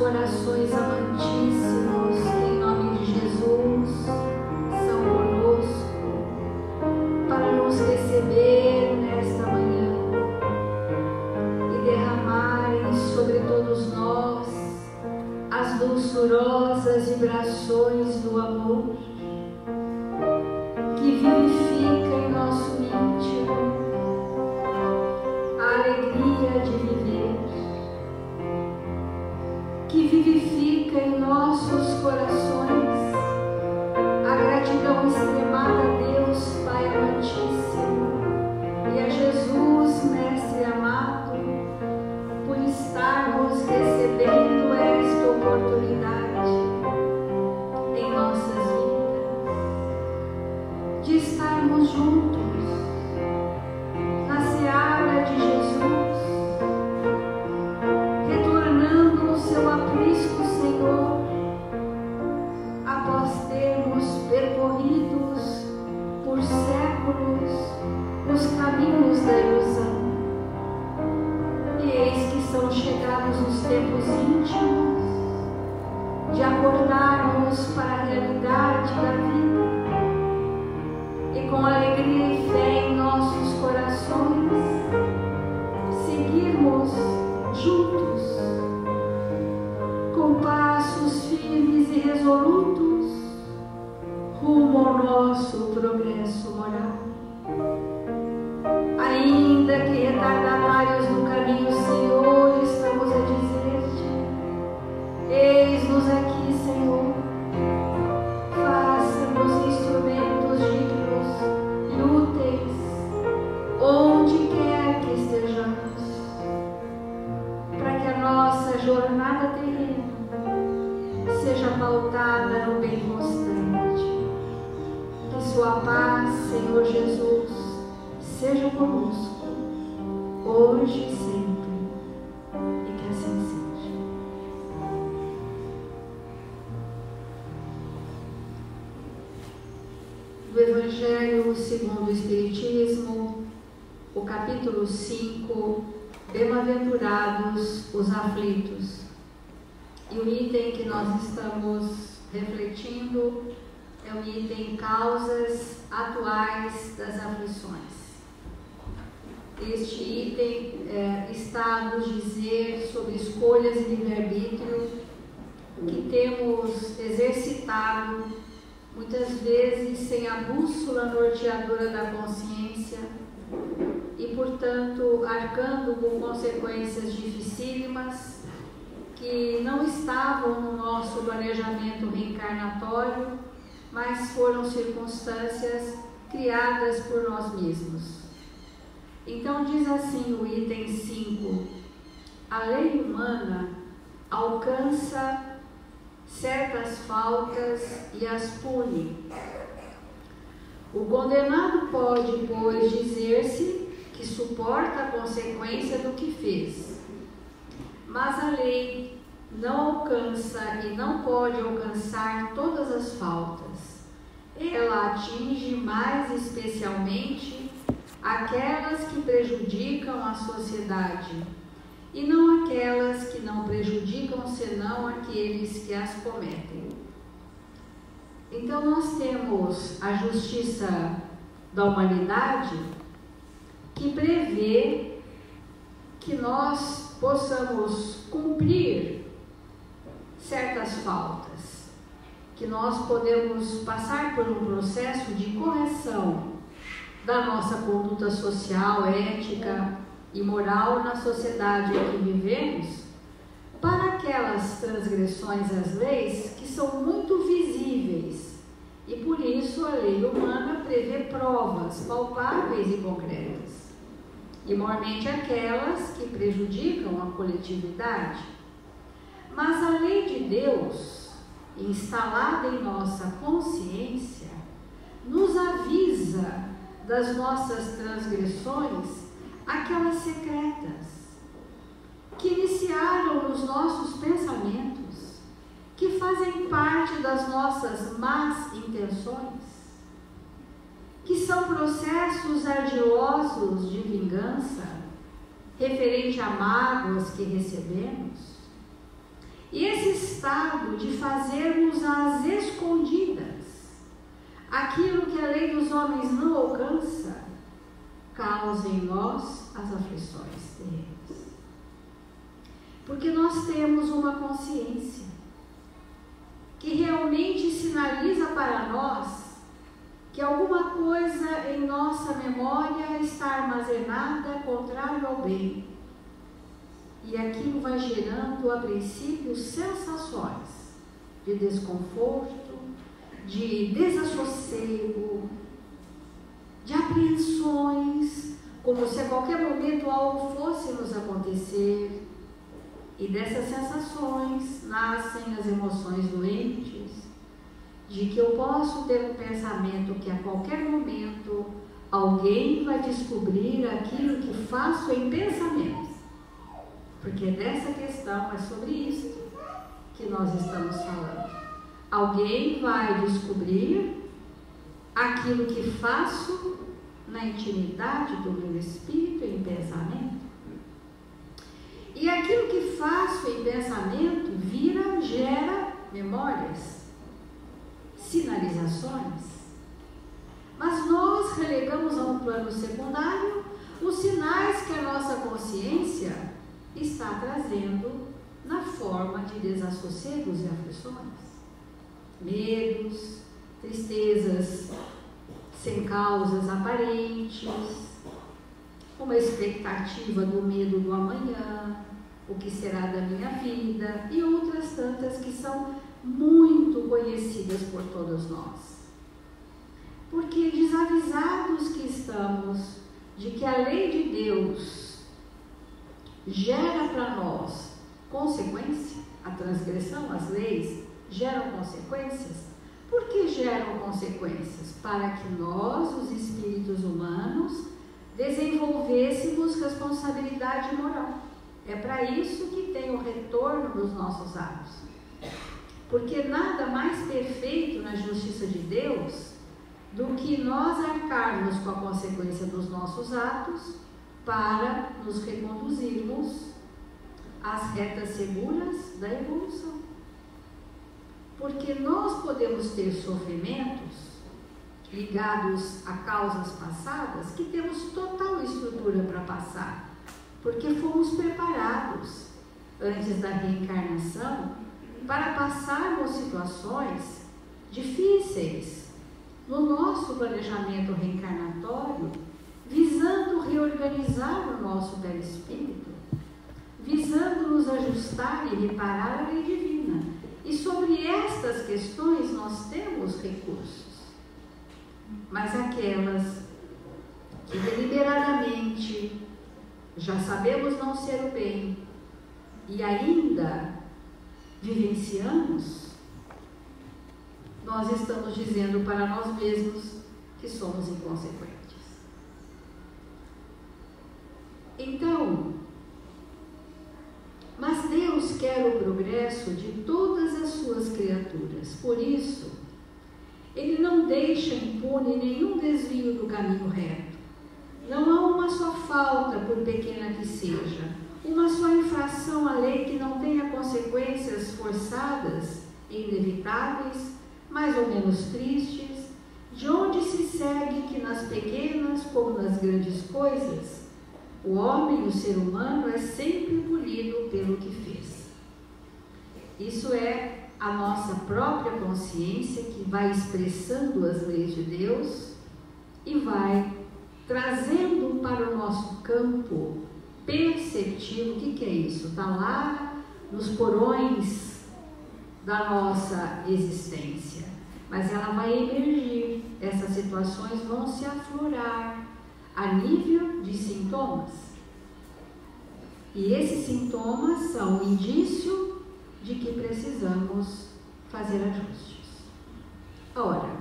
corações amantíssimos, em nome de Jesus, são conosco para nos receber nesta manhã e derramarem sobre todos nós as dulçurosas vibrações do amor que vivifica em nosso íntimo a alegria de viver, que vivifica em nossos corações a gratidão extremada a Deus Pai amantíssimo e a Jesus Mestre amado por estarmos recebendo esta oportunidade em nossas vidas, de estarmos juntos na seara de Jesus, retornando o seu aprisco, Senhor, após termos percorridos por séculos os caminhos da ilusão. E eis que são chegados os tempos íntimos de acordarmos para a realidade da vida e com alegria e fé em nossos corações seguirmos juntos com passos firmes e resolutos rumo ao nosso progresso moral. Ainda que retardatários no caminho, Senhor, estamos a dizer-te: eis-nos aqui, Senhor, faça-nos instrumentos dignos e úteis, onde quer que estejamos, para que a nossa jornada terrena seja pautada no bem constante. Que sua paz, Senhor Jesus, seja conosco, hoje e sempre, e que assim seja. Do Evangelho segundo o Espiritismo, o capítulo 5, Bem-aventurados os aflitos. E o item que nós estamos refletindo é o item causas atuais das aflições. Este item está a nos dizer sobre escolhas e livre-arbítrio que temos exercitado, muitas vezes sem a bússola norteadora da consciência e, portanto, arcando com consequências dificílimas que não estavam no nosso planejamento reencarnatório, mas foram circunstâncias criadas por nós mesmos. Então diz assim o item 5: a lei humana alcança certas faltas e as pune. O condenado pode, pois, dizer-se que suporta a consequência do que fez, mas a lei não alcança e não pode alcançar todas as faltas. Ela atinge mais especialmente aquelas que prejudicam a sociedade e não aquelas que não prejudicam senão aqueles que as cometem. Então nós temos a justiça da humanidade que prevê que nós possamos cumprir certas faltas, que nós podemos passar por um processo de correção da nossa conduta social, ética e moral na sociedade em que vivemos, para aquelas transgressões às leis que são muito visíveis, e por isso a lei humana prevê provas palpáveis e concretas, igualmente aquelas que prejudicam a coletividade. Mas a lei de Deus, instalada em nossa consciência, nos avisa das nossas transgressões, aquelas secretas, que iniciaram nos nossos pensamentos, que fazem parte das nossas más intenções, que são processos ardilosos de vingança, referente a mágoas que recebemos, E esse estado de fazermos às escondidas aquilo que a lei dos homens não alcança, causa em nós as aflições terrenas. Porque nós temos uma consciência que realmente sinaliza para nós que alguma coisa em nossa memória está armazenada contrário ao bem. E aquilo vai gerando, a princípio, sensações de desconforto, de desassossego, de apreensões, como se a qualquer momento algo fosse nos acontecer. E dessas sensações nascem as emoções doentes, de que eu posso ter um pensamento que a qualquer momento alguém vai descobrir aquilo que faço em pensamento. Porque dessa questão, é sobre isso que nós estamos falando. Alguém vai descobrir aquilo que faço na intimidade do meu espírito em pensamento. E aquilo que faço em pensamento gera memórias, sinalizações. Mas nós relegamos a um plano secundário os sinais que a nossa consciência está trazendo na forma de desassossegos e aflições, medos, tristezas sem causas aparentes, uma expectativa do medo do amanhã, o que será da minha vida e outras tantas que são muito conhecidas por todos nós. Porque desavisados que estamos de que a lei de Deus gera para nós consequência, a transgressão, as leis geram consequências. Por que geram consequências? Para que nós, os espíritos humanos, desenvolvêssemos responsabilidade moral. É para isso que tem o retorno dos nossos atos. Porque nada mais perfeito na justiça de Deus do que nós arcarmos com a consequência dos nossos atos para nos reconduzirmos às retas seguras da evolução. Porque nós podemos ter sofrimentos ligados a causas passadas que temos total estrutura para passar, porque fomos preparados antes da reencarnação para passarmos situações difíceis no nosso planejamento reencarnatório, visando reorganizar o nosso perispírito, visando nos ajustar e reparar a lei divina. E sobre estas questões nós temos recursos. Mas aquelas que deliberadamente já sabemos não ser o bem e ainda vivenciamos, nós estamos dizendo para nós mesmos que somos inconsequentes. Então, mas Deus quer o progresso de todas as suas criaturas. Por isso, Ele não deixa impune nenhum desvio do caminho reto. Não há uma só falta, por pequena que seja, uma só infração à lei que não tenha consequências forçadas e inevitáveis, mais ou menos tristes, de onde se segue que nas pequenas como nas grandes coisas, o homem, o ser humano, é sempre polido pelo que fez. Isso é a nossa própria consciência que vai expressando as leis de Deus e vai trazendo para o nosso campo perceptivo. O que é isso? Está lá nos porões da nossa existência, mas ela vai emergir, essas situações vão se aflorar a nível de sintomas. E esses sintomas são um indício de que precisamos fazer ajustes. Ora,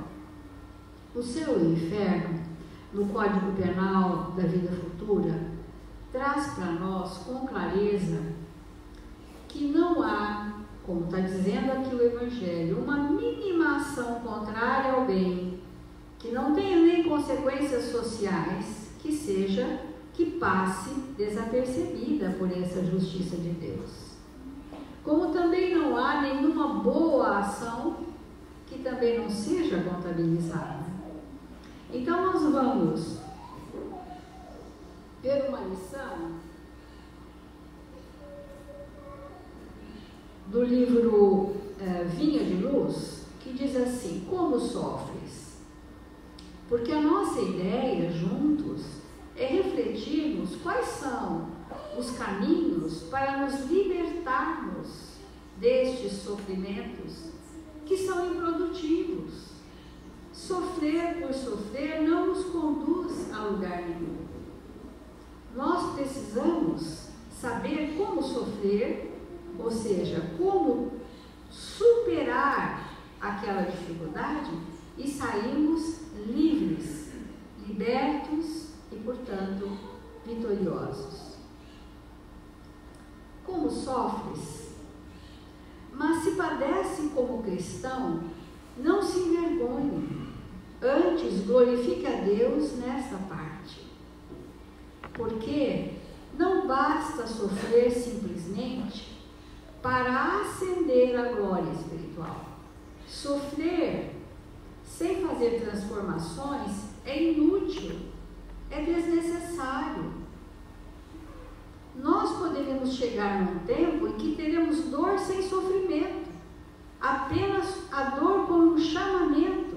o céu e o inferno, no Código Penal da Vida Futura, traz para nós com clareza que não há, como está dizendo aqui o Evangelho, uma mínima ação contrária ao bem, que não tenha nem consequências sociais, que passe desapercebida por essa justiça de Deus. Como também não há nenhuma boa ação que também não seja contabilizada. Então nós vamos ver uma lição do livro Vinha de Luz, que diz assim: como sofres? Porque a nossa ideia juntos é refletirmos quais são os caminhos para nos libertarmos destes sofrimentos que são improdutivos. Sofrer por sofrer não nos conduz a lugar nenhum. Nós precisamos saber como sofrer, ou seja, como superar aquela dificuldade e sairmos livres, libertos e, portanto, vitoriosos. Como sofres? Mas se padece como cristão, não se envergonhe, antes glorifique a Deus nesta parte. Porque não basta sofrer simplesmente para ascender à glória espiritual. Sofrer sem fazer transformações é inútil, é desnecessário. Nós poderemos chegar num tempo em que teremos dor sem sofrimento, apenas a dor como um chamamento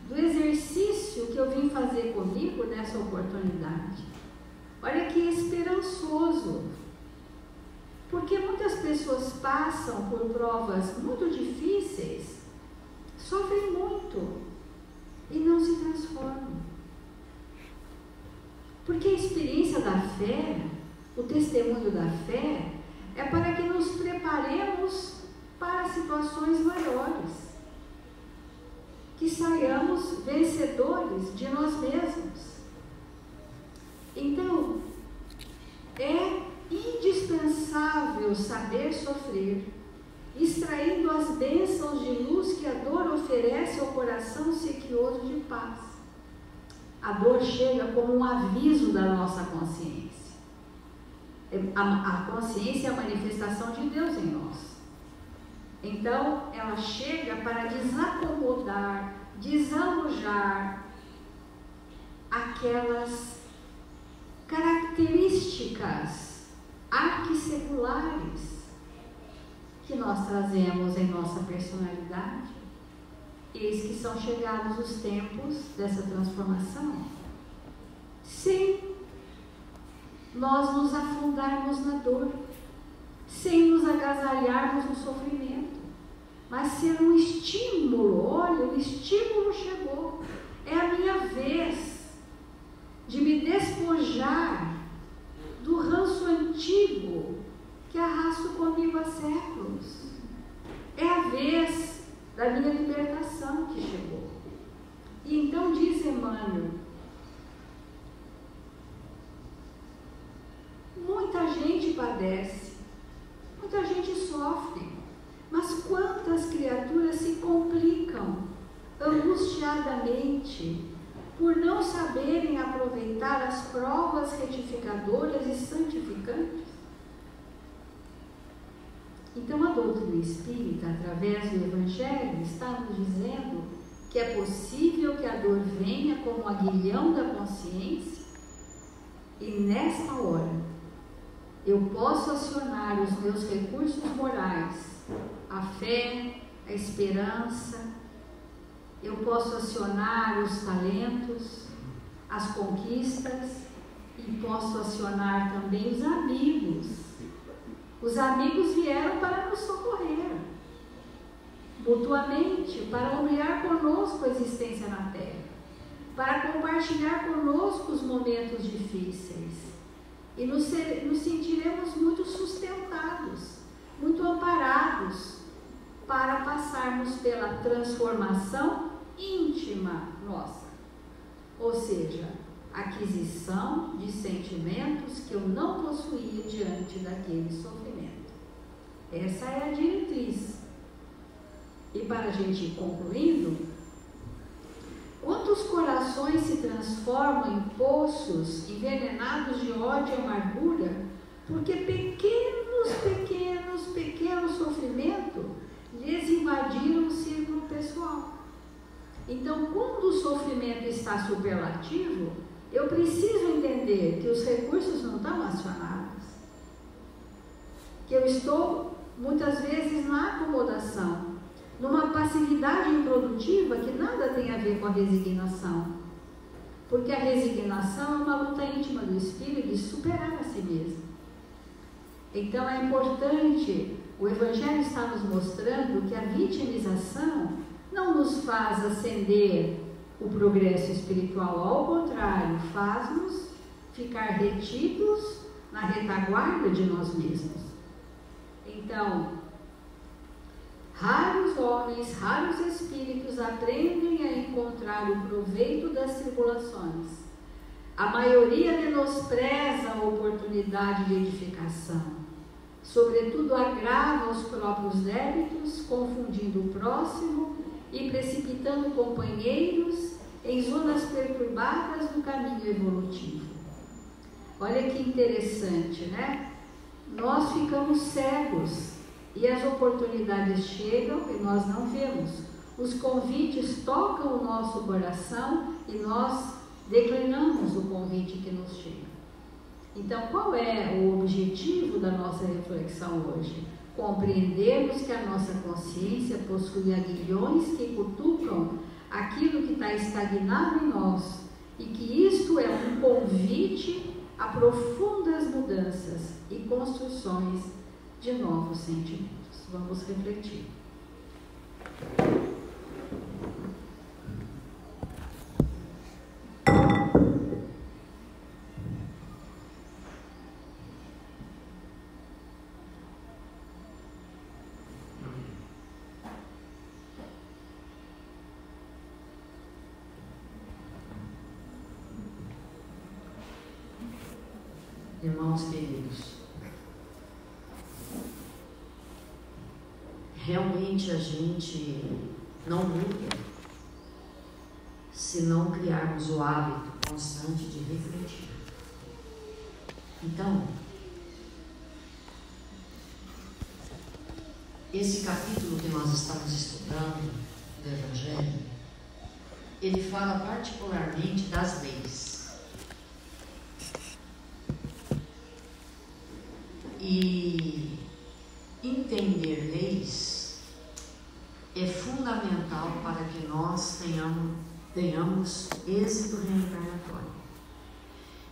do exercício que eu vim fazer comigo nessa oportunidade. Olha que esperançoso, porque muitas pessoas passam por provas muito difíceis, sofrem muito e não se transformam. Porque a experiência da fé, o testemunho da fé, é para que nos preparemos para situações maiores, que saiamos vencedores de nós mesmos. Então, é indispensável saber sofrer, extraindo as bênçãos de luz que a dor oferece ao coração sequioso de paz. A dor chega como um aviso da nossa consciência. A consciência é a manifestação de Deus em nós. Então, ela chega para desacomodar, desalojar aquelas características arquisseculares que nós trazemos em nossa personalidade. Eis que são chegados os tempos dessa transformação. Sem nós nos afundarmos na dor, sem nos agasalharmos no sofrimento, mas ser um estímulo. Olha, o estímulo chegou, é a minha vez de me despojar do ranço antigo que arrasto comigo há séculos. É a vez da minha libertação que chegou. E então diz Emmanuel: muita gente padece, muita gente sofre, mas quantas criaturas se complicam angustiadamente por não saberem aproveitar as provas retificadoras e santificantes? Então a doutrina espírita, através do Evangelho, está nos dizendo que é possível que a dor venha como um aguilhão da consciência, e nesta hora eu posso acionar os meus recursos morais, a fé, a esperança, eu posso acionar os talentos, as conquistas, e posso acionar também os amigos. Os amigos vieram para nos socorrer, mutuamente, para ampliar conosco a existência na Terra, para compartilhar conosco os momentos difíceis. E nos sentiremos muito sustentados, muito amparados, para passarmos pela transformação íntima nossa, ou seja, aquisição de sentimentos que eu não possuía diante daquele sofrimento. Essa é a diretriz. E para a gente ir concluindo, quantos corações se transformam em poços envenenados de ódio e amargura, porque pequenos pequeno sofrimento lhes invadiram o círculo pessoal. Então, quando o sofrimento está superlativo, eu preciso entender que os recursos não estão acionados, que eu estou muitas vezes na acomodação, numa passividade improdutiva que nada tem a ver com a resignação. Porque a resignação é uma luta íntima do espírito de superar a si mesmo. Então é importante, o Evangelho está nos mostrando que a vitimização não nos faz ascender o progresso espiritual, ao contrário, faz-nos ficar retidos na retaguarda de nós mesmos. Então, raros homens, raros espíritos aprendem a encontrar o proveito das tribulações. A maioria menospreza a oportunidade de edificação. Sobretudo agrava os próprios débitos, confundindo o próximo e precipitando companheiros em zonas perturbadas do caminho evolutivo. Olha que interessante, né? Nós ficamos cegos e as oportunidades chegam e nós não vemos. Os convites tocam o nosso coração e nós declinamos o convite que nos chega. Então, qual é o objetivo da nossa reflexão hoje? Compreendermos que a nossa consciência possui aguilhões que cutucam aquilo que está estagnado em nós e que isto é um convite a profundas mudanças e construções de novos sentimentos. Vamos refletir. Irmãos queridos, realmente a gente não muda se não criarmos o hábito constante de refletir. Então, esse capítulo que nós estamos estudando do Evangelho, ele fala particularmente das leis. E entender leis é fundamental para que nós tenhamos êxito reencarnatório.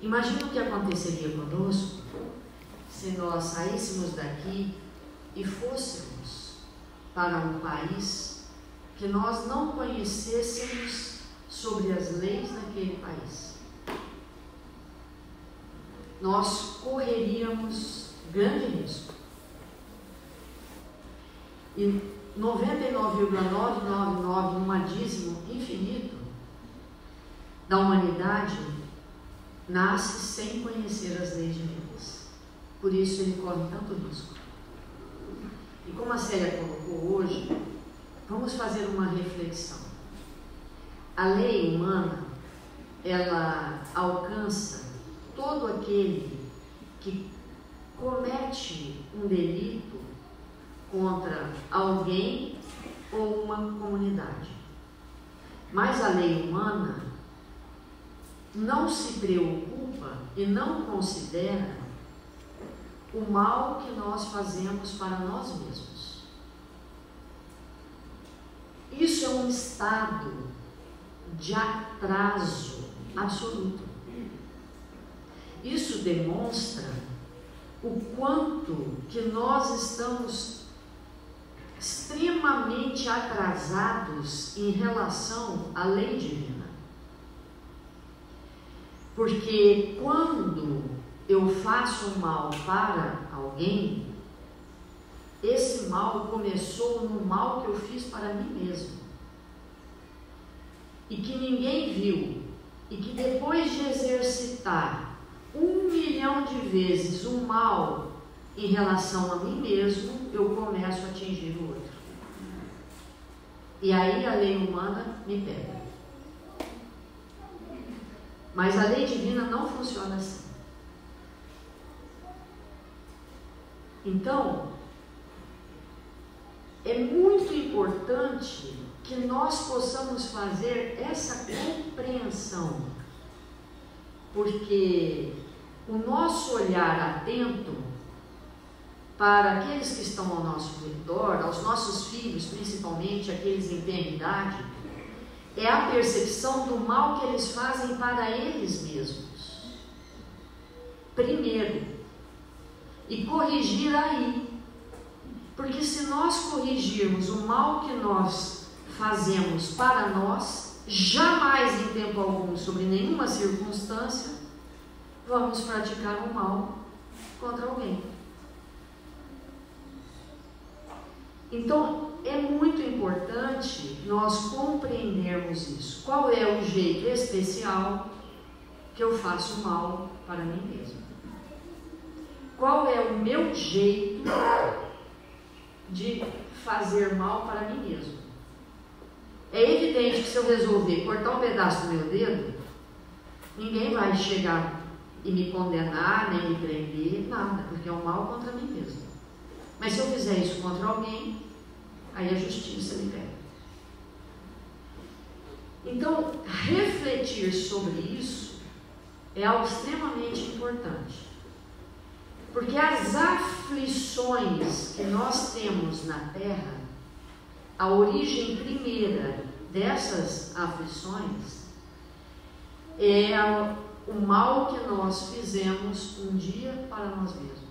Imagina o que aconteceria conosco se nós saíssemos daqui e fôssemos para um país que nós não conhecêssemos sobre as leis daquele país. Nós correríamos grande risco. E 99,999 infinito da humanidade nasce sem conhecer as leis divinas. Por isso ele corre tanto risco. E como a Célia colocou hoje, vamos fazer uma reflexão. A lei humana, ela alcança todo aquele que comete um delito contra alguém ou uma comunidade. Mas a lei humana não se preocupa e não considera o mal que nós fazemos para nós mesmos. Isso é um estado de atraso absoluto. Isso demonstra o quanto que nós estamos extremamente atrasados em relação à lei divina. Porque quando eu faço mal para alguém, esse mal começou no mal que eu fiz para mim mesmo. E que ninguém viu. E que depois de exercitar 1 milhão de vezes o mal em relação a mim mesmo, eu começo a atingir o outro. E aí a lei humana me pega. Mas a lei divina não funciona assim. Então, é muito importante que nós possamos fazer essa compreensão, porque o nosso olhar atento para aqueles que estão ao nosso redor, aos nossos filhos, principalmente aqueles em tenra idade, é a percepção do mal que eles fazem para eles mesmos. Primeiro, e corrigir aí. Porque se nós corrigirmos o mal que nós fazemos para nós, jamais em tempo algum, sobre nenhuma circunstância, vamos praticar o mal contra alguém. Então, é muito importante nós compreendermos isso. Qual é o jeito especial que eu faço mal para mim mesmo? Qual é o meu jeito de fazer mal para mim mesmo? É evidente que se eu resolver cortar um pedaço do meu dedo, ninguém vai chegar e me condenar, nem me prender, nada, porque é um mal contra mim mesmo. Mas se eu fizer isso contra alguém, aí a justiça libera. Então, refletir sobre isso é algo extremamente importante. Porque as aflições que nós temos na Terra, a origem primeira dessas aflições é o mal que nós fizemos um dia para nós mesmos.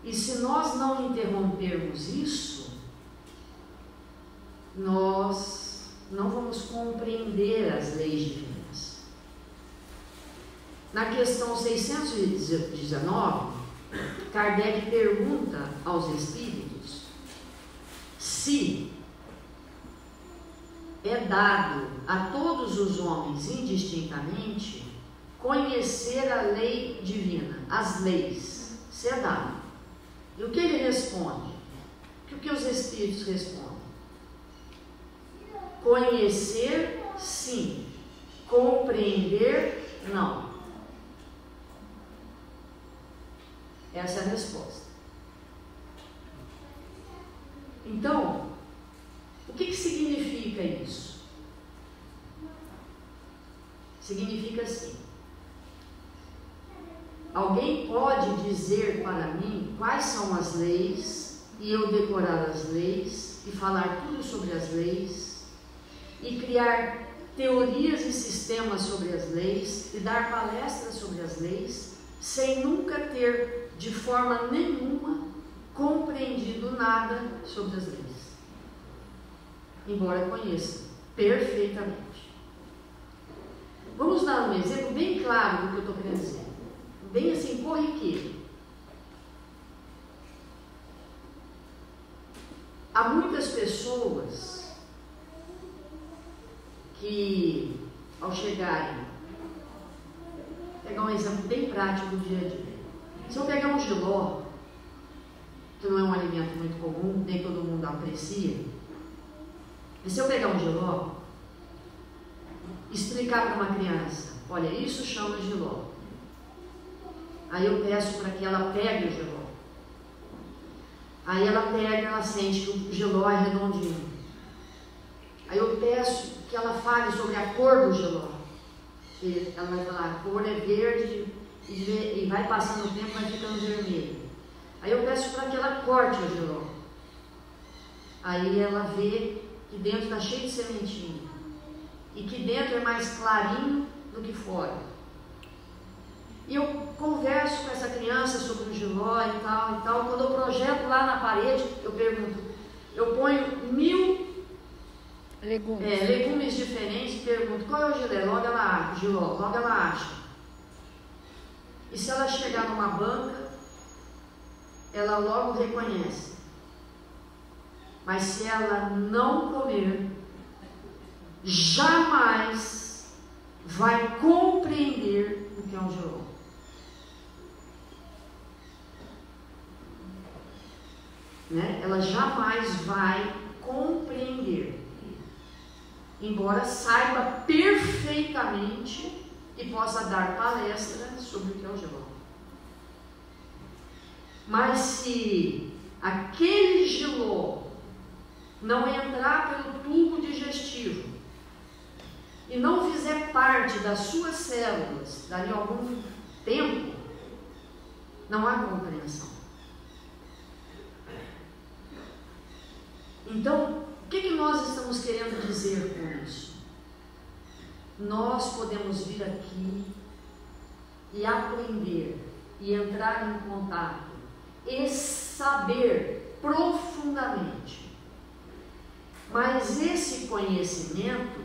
E se nós não interrompermos isso, nós não vamos compreender as leis divinas. Na questão 619, Kardec pergunta aos espíritos se é dado a todos os homens indistintamente conhecer a lei divina, as leis, se é dado. E o que ele responde? O que os espíritos respondem? Conhecer, sim. Compreender, não. Essa é a resposta. Então, o que significa isso? Significa assim: alguém pode dizer para mim quais são as leis, e eu decorar as leis, e falar tudo sobre as leis, e criar teorias e sistemas sobre as leis, e dar palestras sobre as leis, sem nunca ter, de forma nenhuma, compreendido nada sobre as leis. Embora conheça perfeitamente. Vamos dar um exemplo bem claro do que eu estou querendo dizer. Bem assim, corriqueiro. Há muitas pessoas que, ao chegarem, pegar um exemplo bem prático do dia a dia. Se eu pegar um jiló, que não é um alimento muito comum, nem todo mundo aprecia, e se eu pegar um jiló, explicar para uma criança, olha, isso chama jiló. Aí eu peço para que ela pegue o jiló. Aí ela pega, ela sente que o jiló é redondinho. Aí eu peço que ela fale sobre a cor do jiló. Ela vai falar, a cor é verde e vai passando o tempo, vai ficando vermelho. Aí eu peço para que ela corte o jiló. Aí ela vê que dentro está cheio de sementinha. E que dentro é mais clarinho do que fora. E eu converso com essa criança sobre o jiló e tal, e tal. Quando eu projeto lá na parede, eu pergunto, eu ponho 1000 legumes diferentes, pergunto, qual é o jiló? Logo ela acha. E se ela chegar numa banca, ela logo reconhece. Mas se ela não comer, jamais vai compreender o que é um jiló. Né? Ela jamais vai compreender, embora saiba perfeitamente e possa dar palestra sobre o que é o jiló. Mas se aquele giló não entrar pelo tubo digestivo e não fizer parte das suas células dali a algum tempo, não há compreensão. Então, o que nós estamos querendo dizer com isso? Nós podemos vir aqui e aprender e entrar em contato e saber profundamente. Mas esse conhecimento,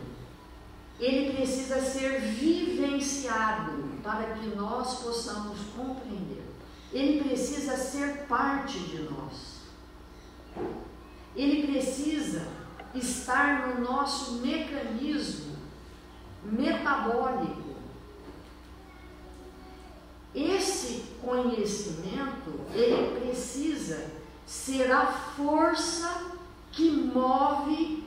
ele precisa ser vivenciado para que nós possamos compreender. Ele precisa ser parte de nós. Ele precisa estar no nosso mecanismo metabólico. Esse conhecimento, ele precisa ser a força que move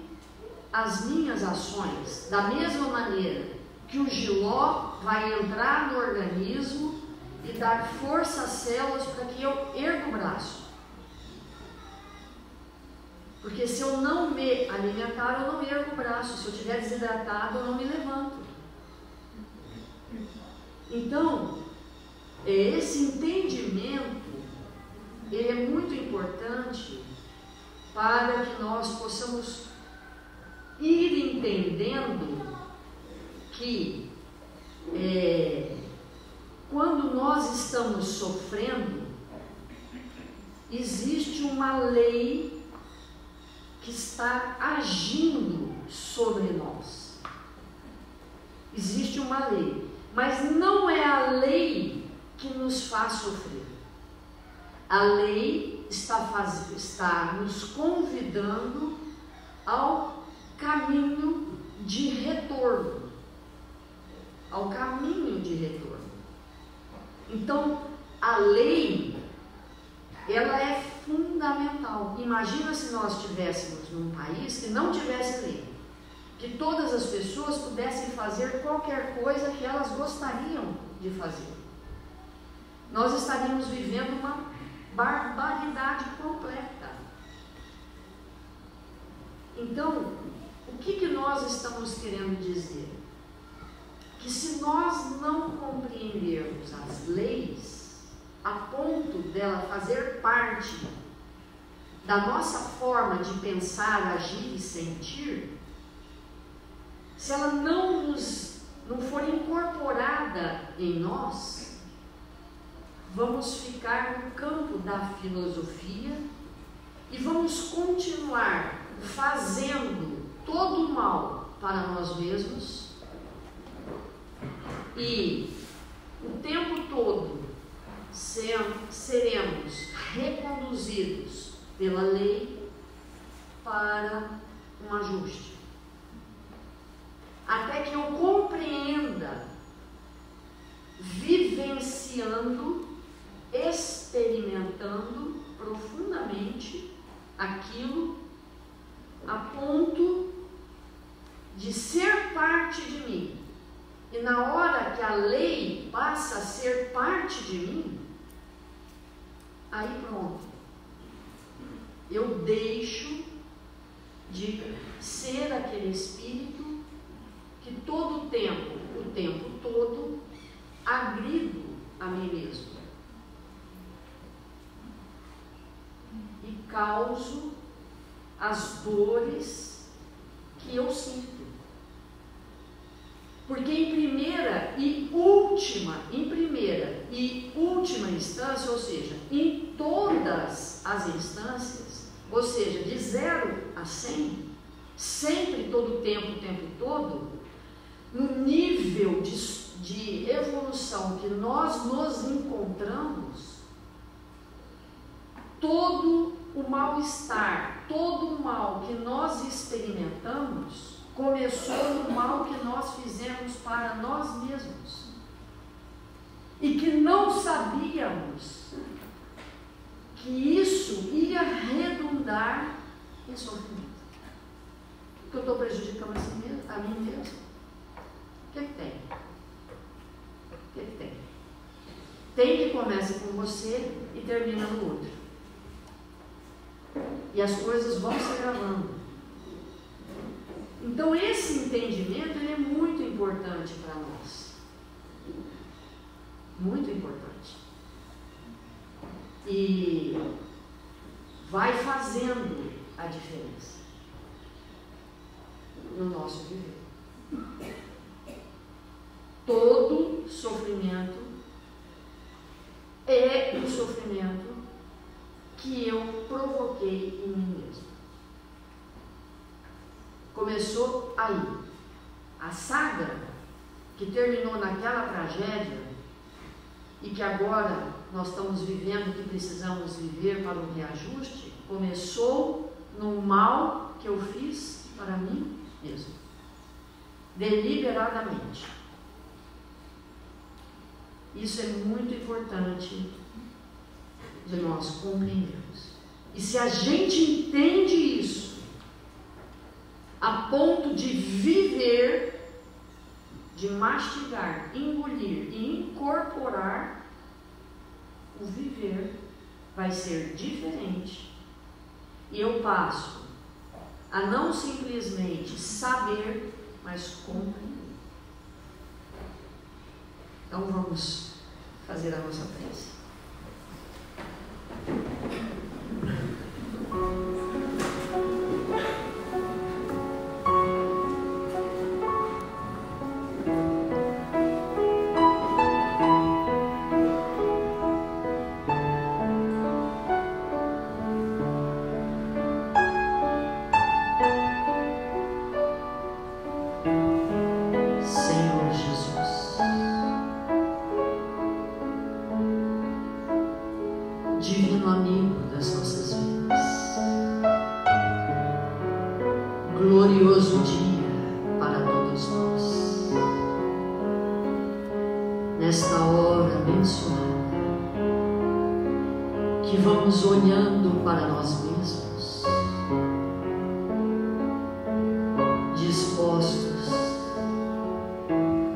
as minhas ações, da mesma maneira que o giló vai entrar no organismo e dar força às células para que eu erga o braço. Porque se eu não me alimentar, eu não ergo o braço. Se eu estiver desidratado, eu não me levanto. Então, esse entendimento, ele é muito importante para que nós possamos ir entendendo que quando nós estamos sofrendo, existe uma lei que está agindo sobre nós. Existe uma lei, mas não é a lei que nos faz sofrer. A lei está nos convidando ao caminho de retorno. Ao caminho de retorno. Então, a lei, ela é fundamental. Imagina se nós estivéssemos num país que não tivesse lei, que todas as pessoas pudessem fazer qualquer coisa que elas gostariam de fazer. Nós estaríamos vivendo uma barbaridade completa. Então, o que nós estamos querendo dizer? Que se nós não compreendermos as leis a ponto dela fazer parte da nossa forma de pensar, agir e sentir, se ela não for incorporada em nós, vamos ficar no campo da filosofia e vamos continuar fazendo todo o mal para nós mesmos e o tempo todo seremos reconduzidos pela lei para um ajuste. Até que eu compreenda, vivenciando, experimentando profundamente aquilo a ponto de ser parte de mim. E na hora que a lei passa a ser parte de mim, aí pronto, eu deixo de ser aquele espírito que todo o tempo todo, agrido a mim mesmo e causo as dores que eu sinto. Porque em primeira e última instância, ou seja, em todas as instâncias, ou seja, de 0 a 100, sempre, todo o tempo todo, no nível de evolução que nós nos encontramos, todo o mal-estar, todo o mal que nós experimentamos, começou no mal que nós fizemos para nós mesmos e que não sabíamos que isso ia redundar em sofrimento. Que eu estou prejudicando a mim mesmo. O que tem? O que tem? Tem que começar com você e termina no outro. E as coisas vão se agravando. Então esse entendimento ele é muito importante para nós. Muito importante. E vai fazendo a diferença no nosso viver. Todo sofrimento é um sofrimento que eu provoquei em mim mesmo. Começou aí. A saga que terminou naquela tragédia e que agora nós estamos vivendo, que precisamos viver para o reajuste, começou no mal que eu fiz para mim mesmo, deliberadamente. Isso é muito importante de nós compreendermos. E se a gente entende isso, a ponto de viver, de mastigar, engolir e incorporar, o viver vai ser diferente. E eu passo a não simplesmente saber, mas compreender. Então vamos fazer a nossa prece. Divino amigo das nossas vidas, glorioso dia para todos nós, nesta hora abençoada, que vamos olhando para nós mesmos, dispostos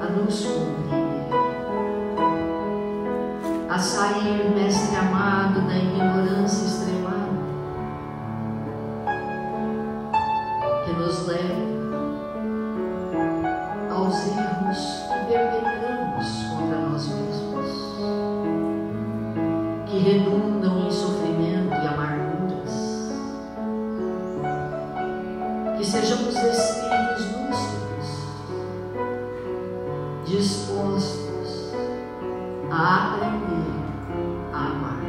a nos compreender, a sair, mestre amado, da ignorância extremada que nos leva aos erros que perpetramos contra nós mesmos, que redundam em sofrimento e amarguras, que sejamos espíritos lúcidos, dispostos a aprender a amar,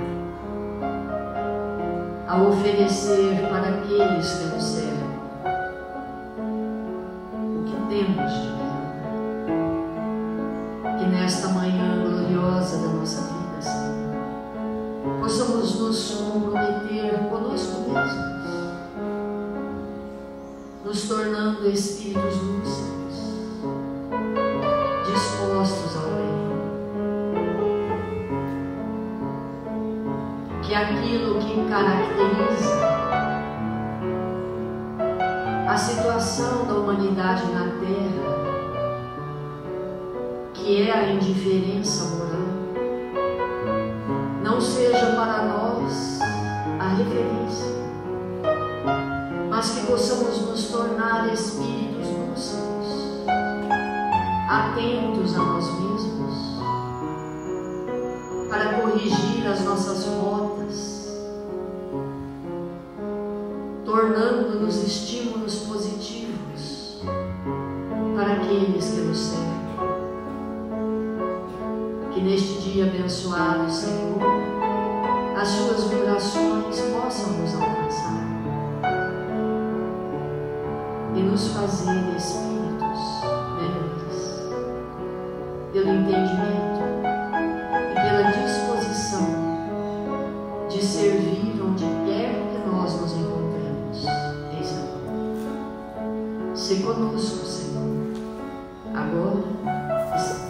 a oferecer para aqueles que nos servem o que temos de melhor. Que nesta manhã gloriosa da nossa vida, Senhor, possamos nos comprometer conosco mesmos, nos tornando espíritos lúcidos, dispostos ao bem. Que aquilo que caracteriza a situação da humanidade na Terra, que é a indiferença moral, não seja para nós a referência, mas que possamos nos tornar espíritos lúcidos, atentos a nós mesmos, para corrigir as nossas rotas, tornando-nos estímulos positivos para aqueles que nos servem. Que neste dia abençoado, Senhor, as suas vibrações possam nos alcançar e nos fazer espíritos melhores, pelo entendimento e pela disposição de servir onde quer que nós nos encontremos em seu nome. Se conosco, Senhor, agora e sempre.